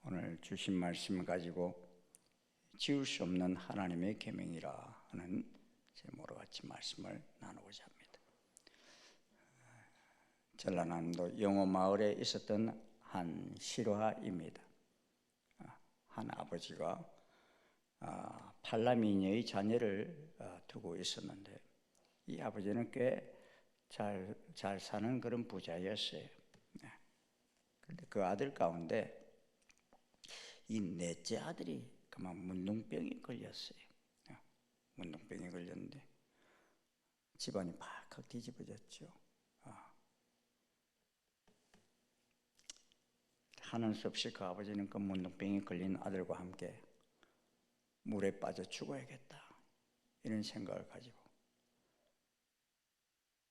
오늘 주신 말씀 가지고 지울 수 없는 하나님의 계명이라 하는 제목으로 같이 말씀을 나누고자 합니다. 전라남도 영호마을에 있었던 한 실화입니다. 한 아버지가 팔남이녀의 자녀를 두고 있었는데 이 아버지는 꽤 잘 사는 그런 부자였어요. 그런데 그 아들 가운데 이 넷째 아들이 그만 문둥병이 걸렸어요. 문둥병이 걸렸는데 집안이 발칵 뒤집어졌죠. 하는 수 없이 그 아버지는 그 문둥병이 걸린 아들과 함께 물에 빠져 죽어야겠다 이런 생각을 가지고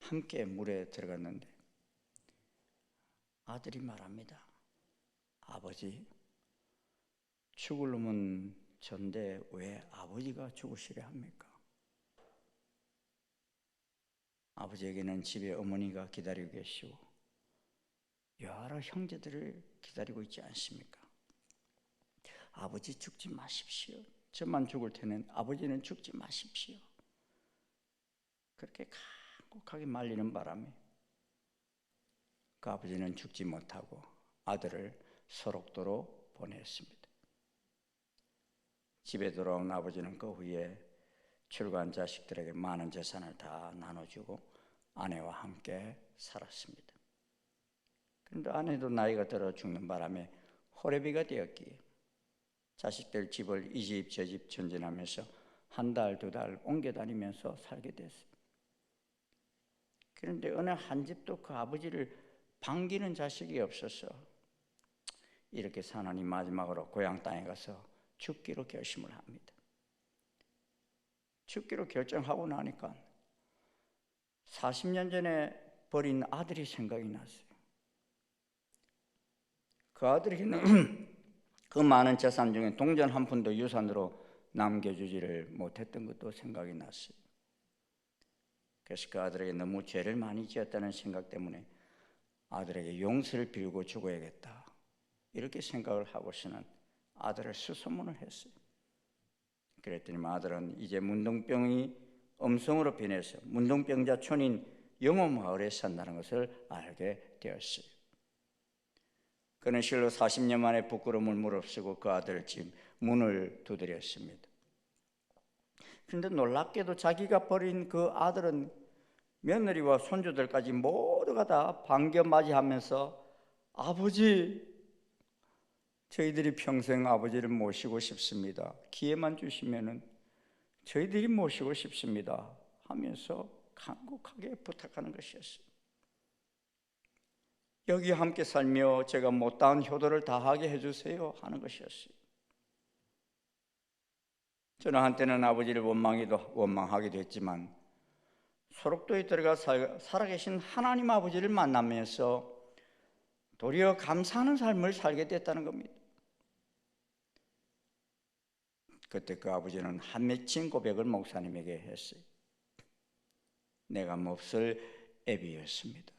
함께 물에 들어갔는데 아들이 말합니다. 아버지, 죽을 놈은 전데 왜 아버지가 죽으시려 합니까? 아버지에게는 집에 어머니가 기다리고 계시고 여러 형제들을 기다리고 있지 않습니까? 아버지 죽지 마십시오. 저만 죽을 테는 아버지는 죽지 마십시오. 그렇게 간곡하게 말리는 바람에 그 아버지는 죽지 못하고 아들을 소록도로 보냈습니다. 집에 돌아온 아버지는 그 후에 출가한 자식들에게 많은 재산을 다 나눠주고 아내와 함께 살았습니다. 그런데 아내도 나이가 들어 죽는 바람에 호래비가 되었기에 자식들 집을 이 집 저 집 전전하면서 한 달, 두 달 옮겨 다니면서 살게 됐어요. 그런데 어느 한 집도 그 아버지를 반기는 자식이 없어서 이렇게 사나니 마지막으로 고향 땅에 가서 죽기로 결심을 합니다. 죽기로 결정하고 나니까 40년 전에 버린 아들이 생각이 났어요. 그 아들에게는 그 많은 재산 중에 동전 한 푼도 유산으로 남겨주지를 못했던 것도 생각이 났어요. 그래서 그 아들에게 너무 죄를 많이 지었다는 생각 때문에 아들에게 용서를 빌고 죽어야겠다 이렇게 생각을 하고서는 아들을 수소문을 했어요. 그랬더니 아들은 이제 문둥병이 음성으로 변해서 문둥병자촌인 영호마을에 산다는 것을 알게 되었어요. 그는 실로 40년 만에 부끄러움을 무릅쓰고 그 아들 집 문을 두드렸습니다. 그런데 놀랍게도 자기가 버린 그 아들은 며느리와 손주들까지 모두가 다 반겨 맞이하면서 아버지, 저희들이 평생 아버지를 모시고 싶습니다. 기회만 주시면은 저희들이 모시고 싶습니다 하면서 간곡하게 부탁하는 것이었어요. 여기 함께 살며 제가 못다한 효도를 다하게 해주세요 하는 것이었어요. 저는 한때는 아버지를 원망하기도 했지만 소록도에 들어가 살아계신 하나님 아버지를 만나면서 도리어 감사하는 삶을 살게 됐다는 겁니다. 그때 그 아버지는 한 맺힌 고백을 목사님에게 했어요. 내가 몹쓸 애비였습니다.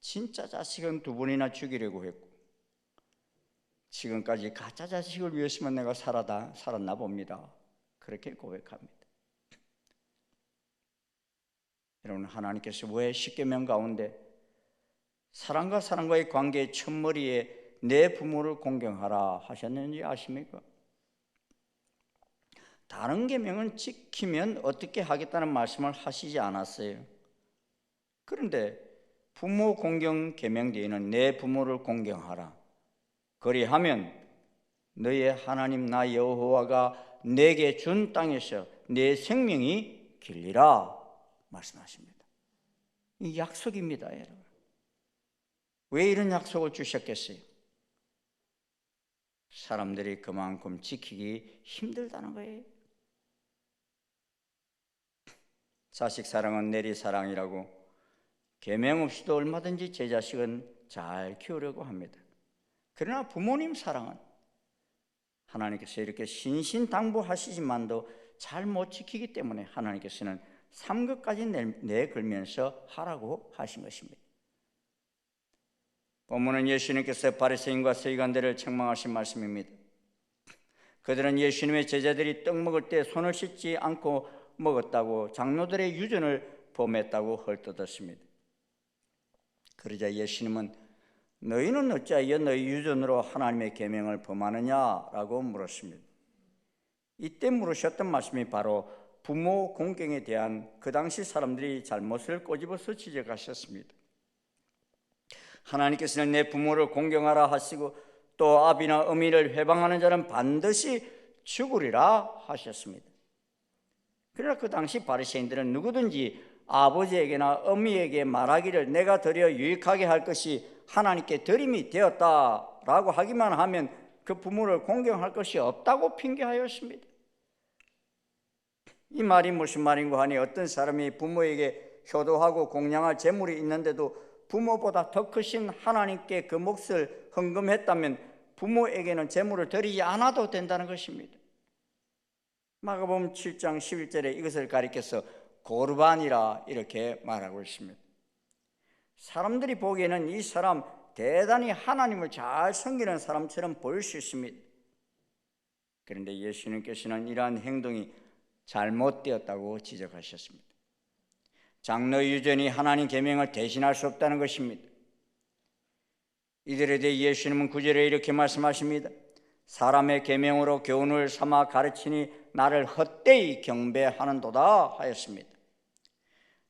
진짜 자식은 두 번이나 죽이려고 했고 지금까지 가짜 자식을 위해서만 내가 살았나 봅니다. 그렇게 고백합니다. 여러분, 하나님께서 왜 십계명 가운데 사람과 사람과의 관계의 첫머리에 내 부모를 공경하라 하셨는지 아십니까? 다른 계명은 지키면 어떻게 하겠다는 말씀을 하시지 않았어요. 그런데 부모 공경 계명 뒤에는 내 부모를 공경하라. 그리하면 너의 하나님 나 여호와가 내게 준 땅에서 내 생명이 길리라 말씀하십니다. 이 약속입니다, 여러분. 왜 이런 약속을 주셨겠어요? 사람들이 그만큼 지키기 힘들다는 거예요. 자식 사랑은 내리 사랑이라고 계명 없이도 얼마든지 제 자식은 잘 키우려고 합니다. 그러나 부모님 사랑은 하나님께서 이렇게 신신당부하시지만도 잘 못 지키기 때문에 하나님께서는 삼급까지 내걸면서 하라고 하신 것입니다. 본문은 예수님께서 바리새인과 서기관들을 책망하신 말씀입니다. 그들은 예수님의 제자들이 떡 먹을 때 손을 씻지 않고 먹었다고 장로들의 유전을 범했다고 헐뜯었습니다. 그러자 예수님은 너희는 어찌하여 너희 유전으로 하나님의 계명을 범하느냐라고 물었습니다. 이때 물으셨던 말씀이 바로 부모 공경에 대한 그 당시 사람들이 잘못을 꼬집어서 지적하셨습니다. 하나님께서는 내 부모를 공경하라 하시고 또 아비나 어미를 회방하는 자는 반드시 죽으리라 하셨습니다. 그러나 그 당시 바리새인들은 누구든지 아버지에게나 어미에게 말하기를 내가 드려 유익하게 할 것이 하나님께 드림이 되었다라고 하기만 하면 그 부모를 공경할 것이 없다고 핑계하였습니다. 이 말이 무슨 말인가 하니 어떤 사람이 부모에게 효도하고 공양할 재물이 있는데도 부모보다 더 크신 하나님께 그 몫을 헌금했다면 부모에게는 재물을 드리지 않아도 된다는 것입니다. 마가복음 7장 11절에 이것을 가리켜서 고르반이라 이렇게 말하고 있습니다. 사람들이 보기에는 이 사람 대단히 하나님을 잘 섬기는 사람처럼 보일 수 있습니다. 그런데 예수님께서는 이러한 행동이 잘못되었다고 지적하셨습니다. 장로 유전이 하나님 계명을 대신할 수 없다는 것입니다. 이들에 대해 예수님은 9절에 이렇게 말씀하십니다. 사람의 계명으로 교훈을 삼아 가르치니 나를 헛되이 경배하는도다 하였습니다.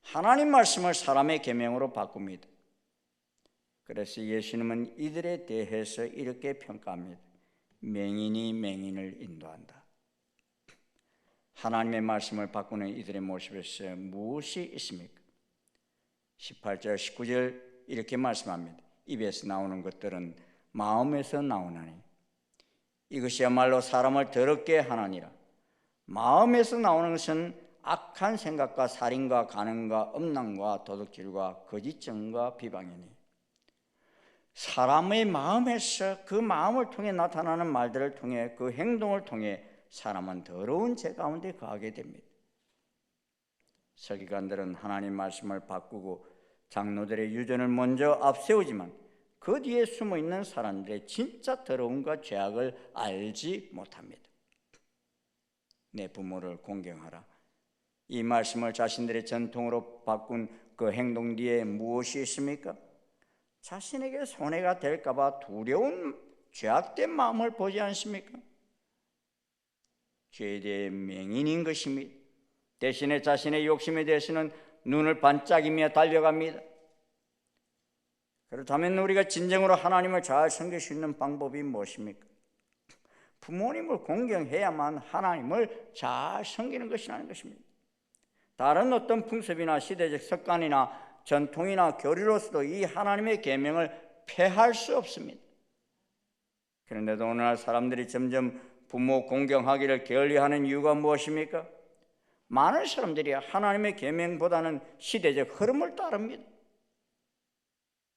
하나님 말씀을 사람의 계명으로 바꿉니다. 그래서 예수님은 이들에 대해서 이렇게 평가합니다. 맹인이 맹인을 인도한다. 하나님의 말씀을 바꾸는 이들의 모습에서 무엇이 있습니까? 18절 19절 이렇게 말씀합니다. 입에서 나오는 것들은 마음에서 나오나니 이것이야말로 사람을 더럽게 하나니라. 마음에서 나오는 것은 악한 생각과 살인과 간음과 음란과 도둑질과 거짓증과 비방이니 사람의 마음에서 그 마음을 통해 나타나는 말들을 통해 그 행동을 통해 사람은 더러운 죄 가운데 거하게 됩니다. 서기관들은 하나님 말씀을 바꾸고 장로들의 유전을 먼저 앞세우지만 그 뒤에 숨어있는 사람들의 진짜 더러움과 죄악을 알지 못합니다. 내 부모를 공경하라. 이 말씀을 자신들의 전통으로 바꾼 그 행동 뒤에 무엇이 있습니까? 자신에게 손해가 될까 봐 두려운 죄악된 마음을 보지 않습니까? 죄에 대해 맹인인 것입니다. 대신에 자신의 욕심에 대해서는 눈을 반짝이며 달려갑니다. 그렇다면 우리가 진정으로 하나님을 잘 섬길 수 있는 방법이 무엇입니까? 부모님을 공경해야만 하나님을 잘 섬기는 것이라는 것입니다. 다른 어떤 풍습이나 시대적 습관이나 전통이나 교리로서도 이 하나님의 계명을 폐할 수 없습니다. 그런데도 오늘날 사람들이 점점 부모 공경하기를 게을리하는 이유가 무엇입니까? 많은 사람들이 하나님의 계명보다는 시대적 흐름을 따릅니다.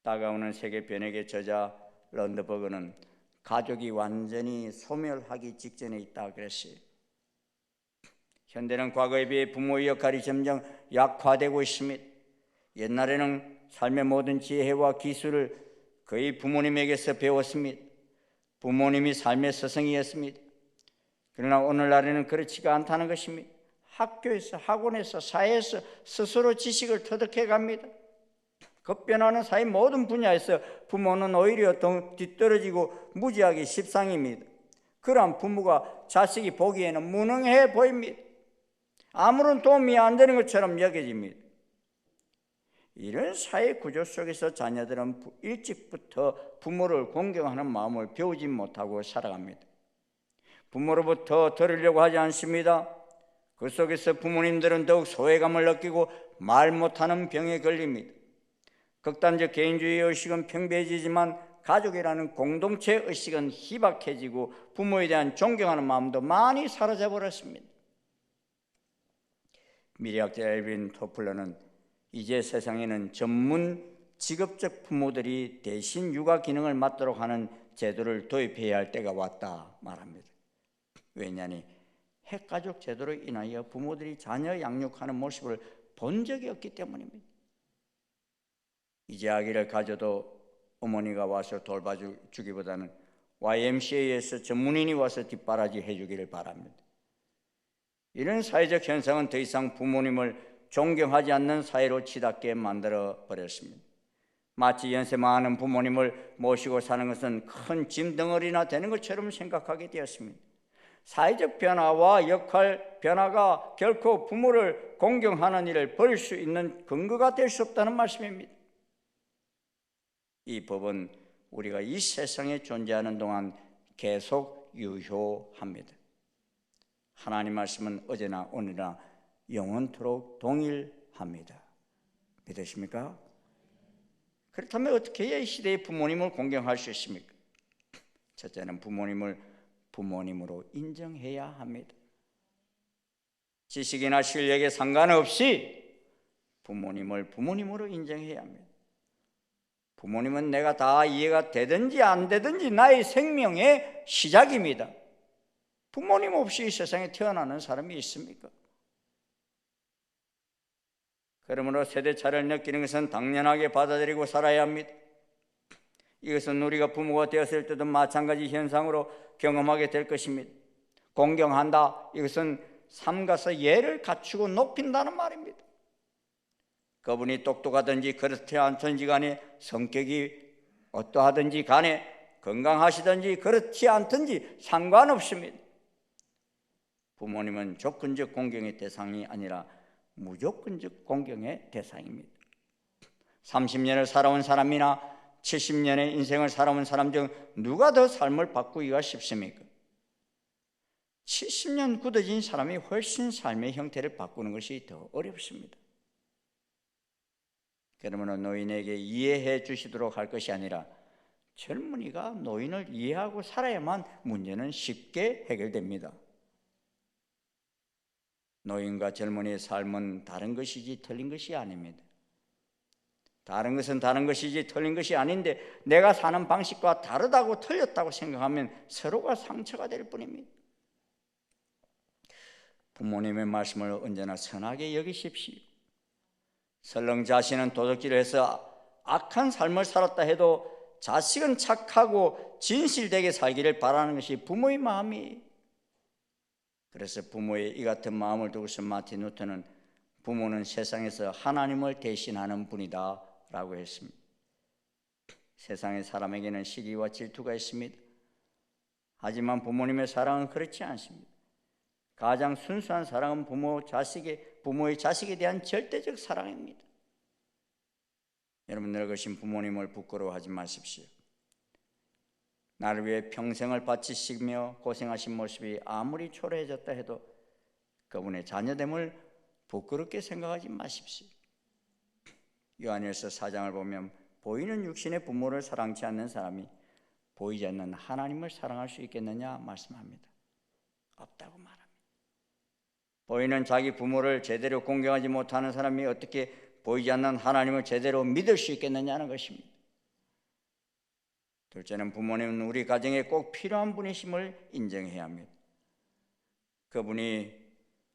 다가오는 세계 변혁의 저자 런드버그는 가족이 완전히 소멸하기 직전에 있다 그랬어요. 현대는 과거에 비해 부모의 역할이 점점 약화되고 있습니다. 옛날에는 삶의 모든 지혜와 기술을 거의 부모님에게서 배웠습니다. 부모님이 삶의 스승이었습니다. 그러나 오늘날에는 그렇지가 않다는 것입니다. 학교에서, 학원에서, 사회에서 스스로 지식을 터득해 갑니다. 급변하는 사회 모든 분야에서 부모는 오히려 더 뒤떨어지고 무지하기 십상입니다. 그러한 부모가 자식이 보기에는 무능해 보입니다. 아무런 도움이 안 되는 것처럼 여겨집니다. 이런 사회 구조 속에서 자녀들은 일찍부터 부모를 공경하는 마음을 배우지 못하고 살아갑니다. 부모로부터 들으려고 하지 않습니다. 그 속에서 부모님들은 더욱 소외감을 느끼고 말 못하는 병에 걸립니다. 극단적 개인주의 의식은 평배해지지만 가족이라는 공동체 의식은 희박해지고 부모에 대한 존경하는 마음도 많이 사라져 버렸습니다. 미래학자 엘빈 토플러는 이제 세상에는 전문 직업적 부모들이 대신 육아 기능을 맡도록 하는 제도를 도입해야 할 때가 왔다 말합니다. 왜냐하니 핵가족 제도로 인하여 부모들이 자녀 양육하는 모습을 본 적이 없기 때문입니다. 이제 아기를 가져도 어머니가 와서 돌봐주기보다는 YMCA에서 전문인이 와서 뒷바라지 해주기를 바랍니다. 이런 사회적 현상은 더 이상 부모님을 존경하지 않는 사회로 치닫게 만들어 버렸습니다. 마치 연세 많은 부모님을 모시고 사는 것은 큰 짐덩어리나 되는 것처럼 생각하게 되었습니다. 사회적 변화와 역할 변화가 결코 부모를 공경하는 일을 벌일 수 있는 근거가 될 수 없다는 말씀입니다. 이 법은 우리가 이 세상에 존재하는 동안 계속 유효합니다. 하나님 말씀은 어제나 오늘이나 영원토록 동일합니다. 믿으십니까? 그렇다면 어떻게 해야 이 시대의 부모님을 공경할 수 있습니까? 첫째는 부모님을 부모님으로 인정해야 합니다. 지식이나 실력에 상관없이 부모님을 부모님으로 인정해야 합니다. 부모님은 내가 다 이해가 되든지 안 되든지 나의 생명의 시작입니다. 부모님 없이 이 세상에 태어나는 사람이 있습니까? 그러므로 세대차를 느끼는 것은 당연하게 받아들이고 살아야 합니다. 이것은 우리가 부모가 되었을 때도 마찬가지 현상으로 경험하게 될 것입니다. 공경한다, 이것은 삼가서 예를 갖추고 높인다는 말입니다. 그분이 똑똑하든지 그렇지 않든지 간에, 성격이 어떠하든지 간에, 건강하시든지 그렇지 않든지 상관없습니다. 부모님은 조건적 공경의 대상이 아니라 무조건적 공경의 대상입니다. 30년을 살아온 사람이나 70년의 인생을 살아온 사람 중 누가 더 삶을 바꾸기가 쉽습니까? 70년 굳어진 사람이 훨씬 삶의 형태를 바꾸는 것이 더 어렵습니다. 그러므로 노인에게 이해해 주시도록 할 것이 아니라 젊은이가 노인을 이해하고 살아야만 문제는 쉽게 해결됩니다. 노인과 젊은이의 삶은 다른 것이지 틀린 것이 아닙니다. 다른 것은 다른 것이지 틀린 것이 아닌데 내가 사는 방식과 다르다고 틀렸다고 생각하면 서로가 상처가 될 뿐입니다. 부모님의 말씀을 언제나 선하게 여기십시오. 설령 자신은 도둑질을 해서 악한 삶을 살았다 해도 자식은 착하고 진실되게 살기를 바라는 것이 부모의 마음이에요. 그래서 부모의 이 같은 마음을 두고서 마틴 루터는 부모는 세상에서 하나님을 대신하는 분이다 라고 했습니다. 세상의 사람에게는 시기와 질투가 있습니다. 하지만 부모님의 사랑은 그렇지 않습니다. 가장 순수한 사랑은 부모의 자식에 대한 절대적 사랑입니다. 여러분, 늙으신 부모님을 부끄러워하지 마십시오. 나를 위해 평생을 바치시며 고생하신 모습이 아무리 초라해졌다 해도 그분의 자녀됨을 부끄럽게 생각하지 마십시오. 요한일서 4장을 보면 보이는 육신의 부모를 사랑치 않는 사람이 보이지 않는 하나님을 사랑할 수 있겠느냐 말씀합니다. 없다고 말합니다. 보이는 자기 부모를 제대로 공경하지 못하는 사람이 어떻게 보이지 않는 하나님을 제대로 믿을 수 있겠느냐는 것입니다. 둘째는 부모님은 우리 가정에 꼭 필요한 분이심을 인정해야 합니다. 그분이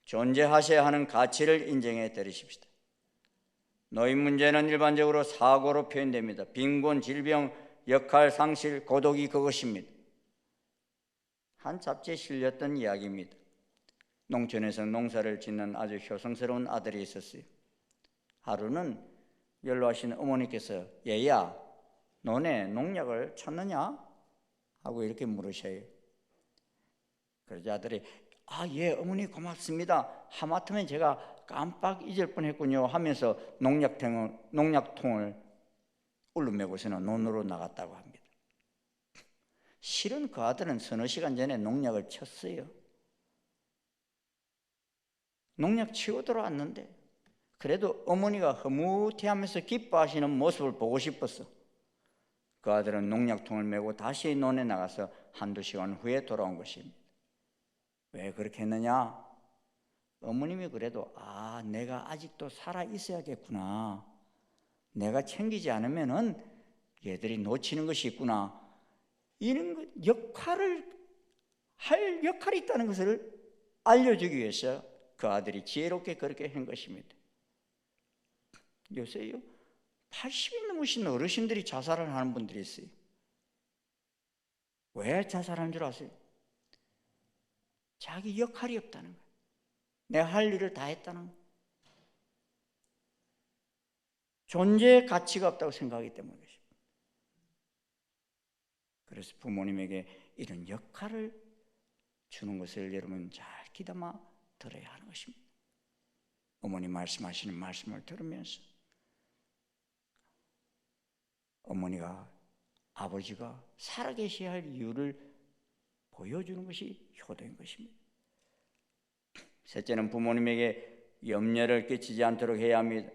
존재하셔야 하는 가치를 인정해 드리십시다. 노인 문제는 일반적으로 사고로 표현됩니다. 빈곤, 질병, 역할 상실, 고독이 그것입니다. 한 잡지에 실렸던 이야기입니다. 농촌에서 농사를 짓는 아주 효성스러운 아들이 있었어요. 하루는 연로하신 어머니께서 얘야, 너네 농약을 쳤느냐? 하고 이렇게 물으셔요. 그러자 아들이 예 어머니 고맙습니다. 하마터면 제가 깜빡 잊을 뻔했군요 하면서 농약통을 울름매고서는 논으로 나갔다고 합니다. 실은 그 아들은 서너 시간 전에 농약을 쳤어요. 농약 치고 들어왔는데 그래도 어머니가 흐뭇해하면서 기뻐하시는 모습을 보고 싶었어. 그 아들은 농약통을 메고 다시 논에 나가서 한두 시간 후에 돌아온 것입니다. 왜 그렇게 했느냐? 어머님이 그래도 내가 아직도 살아 있어야겠구나. 내가 챙기지 않으면은 얘들이 놓치는 것이 있구나. 이런 할 역할이 있다는 것을 알려주기 위해서 그 아들이 지혜롭게 그렇게 한 것입니다. 요새요 80이 넘으신 어르신들이 자살을 하는 분들이 있어요. 왜 자살한 줄 아세요? 자기 역할이 없다는 거예요. 내가 할 일을 다 했다는 거예요. 존재의 가치가 없다고 생각하기 때문에. 그래서 부모님에게 이런 역할을 주는 것을 여러분 잘 귀담아 들어야 하는 것입니다. 어머니 말씀하시는 말씀을 들으면서 어머니가, 아버지가 살아계셔야 할 이유를 보여주는 것이 효도인 것입니다. 셋째는 부모님에게 염려를 끼치지 않도록 해야 합니다.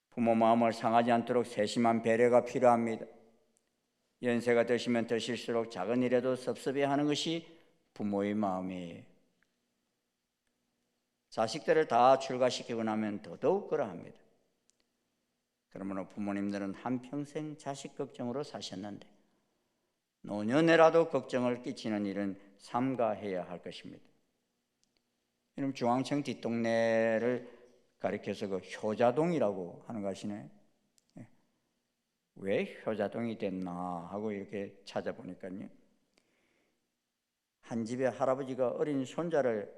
부모 마음을 상하지 않도록 세심한 배려가 필요합니다. 연세가 드시면 드실수록 작은 일에도 섭섭해하는 것이 부모의 마음이에요. 자식들을 다 출가시키고 나면 더더욱 그러합니다. 그러므로 부모님들은 한평생 자식 걱정으로 사셨는데 노년에라도 걱정을 끼치는 일은 삼가해야 할 것입니다. 여러분, 중앙청 뒷동네를 가리켜서 그 효자동이라고 하는 거 아시나요? 왜 효자동이 됐나 하고 이렇게 찾아보니까요, 한 집에 할아버지가 어린 손자를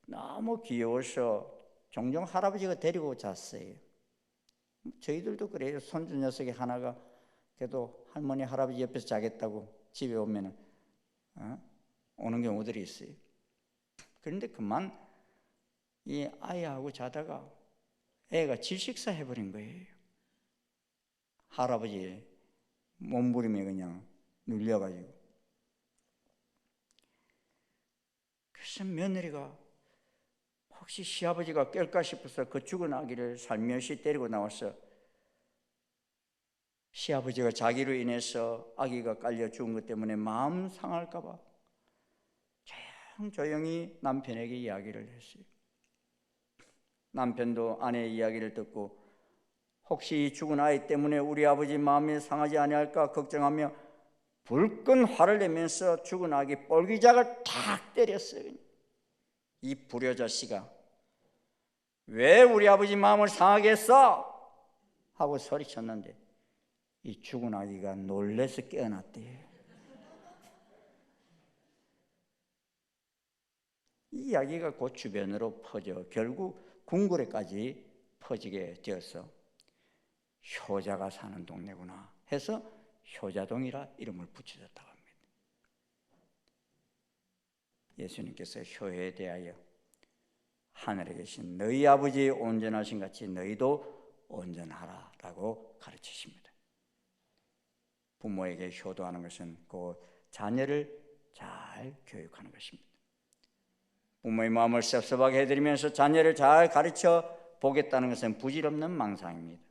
너무 귀여워서 종종 할아버지가 데리고 잤어요. 저희들도 그래요. 손주 녀석이 하나가 그래도 할머니 할아버지 옆에서 자겠다고 집에 오면 오는 경우들이 있어요. 그런데 그만 이 아이하고 자다가 애가 질식사 해버린 거예요. 할아버지의 몸부림에 그냥 눌려가지고. 그래서 며느리가 혹시 시아버지가 깰까 싶어서 그 죽은 아기를 살며시 데리고 나와서 시아버지가 자기로 인해서 아기가 깔려 죽은 것 때문에 마음 상할까 봐 조용히 남편에게 이야기를 했어요. 남편도 아내의 이야기를 듣고 혹시 이 죽은 아이 때문에 우리 아버지 마음이 상하지 아니할까 걱정하며 불끈 화를 내면서 죽은 아기 볼기작을 탁 때렸어요. 이 불효자씨가 왜 우리 아버지 마음을 상하게 했어? 하고 소리쳤는데 이 죽은 아기가 놀래서 깨어났대요. 이 이야기가 곧 주변으로 퍼져 결국 궁궐에까지 퍼지게 되어서 효자가 사는 동네구나 해서 효자동이라 이름을 붙여졌다고 합니다. 예수님께서 효에 대하여 하늘에 계신 너희 아버지의 온전하신 같이 너희도 온전하라라고 가르치십니다. 부모에게 효도하는 것은 그 자녀를 잘 교육하는 것입니다. 부모의 마음을 섭섭하게 해드리면서 자녀를 잘 가르쳐 보겠다는 것은 부질없는 망상입니다.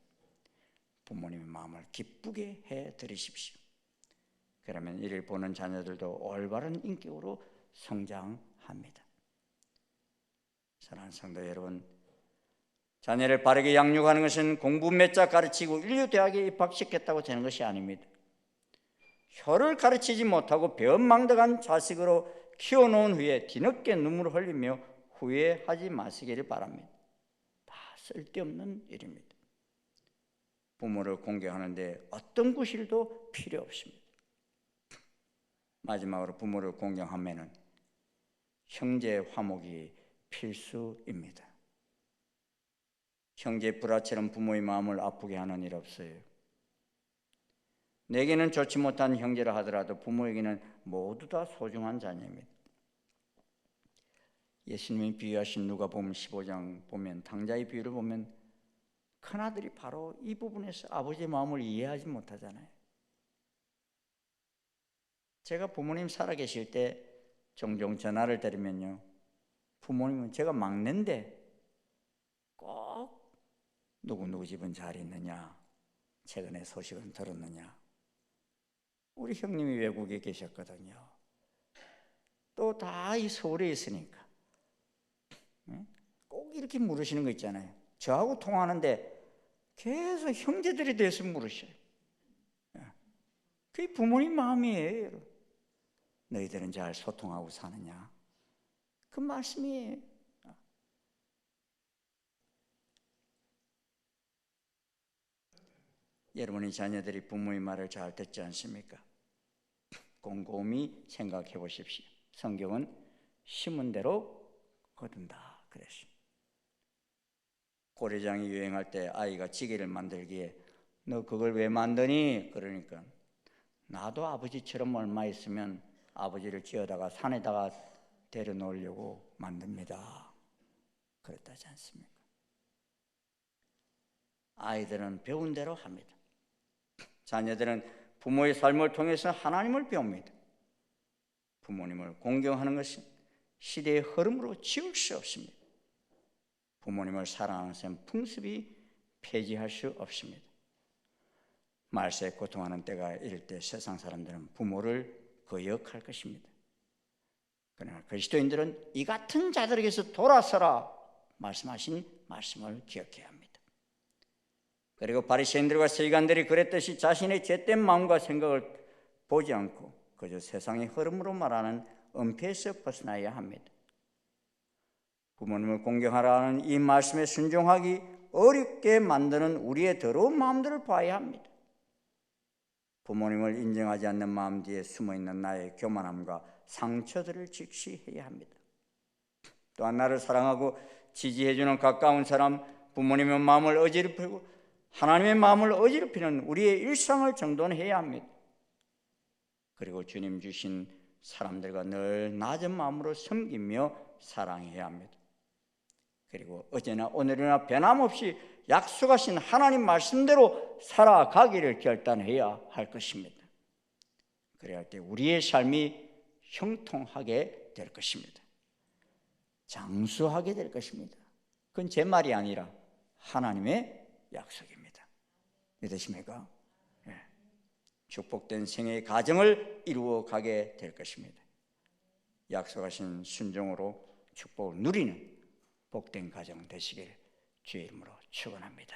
부모님의 마음을 기쁘게 해드리십시오. 그러면 이를 보는 자녀들도 올바른 인격으로 성장합니다. 사랑하는 성도 여러분, 자녀를 바르게 양육하는 것은 공부 몇 자 가르치고 인류대학에 입학시켰다고 되는 것이 아닙니다. 혀를 가르치지 못하고 배은망덕한 자식으로 키워놓은 후에 뒤늦게 눈물을 흘리며 후회하지 마시기를 바랍니다. 다 쓸데없는 일입니다. 부모를 공경하는데 어떤 구실도 필요 없습니다. 마지막으로 부모를 공경하면은 형제 화목이 필수입니다. 형제 불화처럼 부모의 마음을 아프게 하는 일 없어요. 내게는 좋지 못한 형제라 하더라도 부모에게는 모두 다 소중한 자녀입니다. 예수님이 비유하신 누가복음 15장 보면 당자의 비유를 보면 큰아들이 바로 이 부분에서 아버지의 마음을 이해하지 못하잖아요. 제가 부모님 살아계실 때 종종 전화를 드리면요, 부모님은 제가 막내인데 꼭 누구누구 집은 잘 있느냐, 최근에 소식은 들었느냐, 우리 형님이 외국에 계셨거든요. 또 다 이 서울에 있으니까 꼭 이렇게 물으시는 거 있잖아요. 저하고 통화하는데 계속 형제들에 대해서 물으셔요. 그게 부모님 마음이에요. 너희들은 잘 소통하고 사느냐, 그 말씀이에요. 이 여러분의 자녀들이 부모의 말을 잘 듣지 않습니까? 곰곰이 생각해 보십시오. 성경은 심은 대로 거둔다 그랬어요. 고래장이 유행할 때 아이가 지게를 만들기에 너 그걸 왜 만드니? 그러니까 나도 아버지처럼 얼마 있으면 아버지를 지어다가 산에다가 데려놓으려고 만듭니다. 그랬다지 않습니까? 아이들은 배운 대로 합니다. 자녀들은 부모의 삶을 통해서 하나님을 배웁니다. 부모님을 공경하는 것은 시대의 흐름으로 지울 수 없습니다. 부모님을 사랑하는 것은 풍습이 폐지할 수 없습니다. 말세에 고통하는 때가 이를 때 세상 사람들은 부모를 거역할 것입니다. 그러나 그리스도인들은 이 같은 자들에게서 돌아서라 말씀하신 말씀을 기억해야 합니다. 그리고 바리새인들과 서기관들이 그랬듯이 자신의 죄된 마음과 생각을 보지 않고 그저 세상의 흐름으로 말하는 은폐에서 벗어나야 합니다. 부모님을 공경하라는 이 말씀에 순종하기 어렵게 만드는 우리의 더러운 마음들을 봐야 합니다. 부모님을 인정하지 않는 마음 뒤에 숨어있는 나의 교만함과 상처들을 직시해야 합니다. 또한 나를 사랑하고 지지해주는 가까운 사람, 부모님의 마음을 어지럽히고 하나님의 마음을 어지럽히는 우리의 일상을 정돈해야 합니다. 그리고 주님 주신 사람들과 늘 낮은 마음으로 섬기며 사랑해야 합니다. 그리고 어제나 오늘이나 변함없이 약속하신 하나님 말씀대로 살아가기를 결단해야 할 것입니다. 그래야 할 때 우리의 삶이 형통하게 될 것입니다. 장수하게 될 것입니다. 그건 제 말이 아니라 하나님의 약속입니다. 믿으십니까? 네. 축복된 생애의 가정을 이루어가게 될 것입니다. 약속하신 순종으로 축복을 누리는 복된 가정 되시길 주의 이름으로 축원합니다.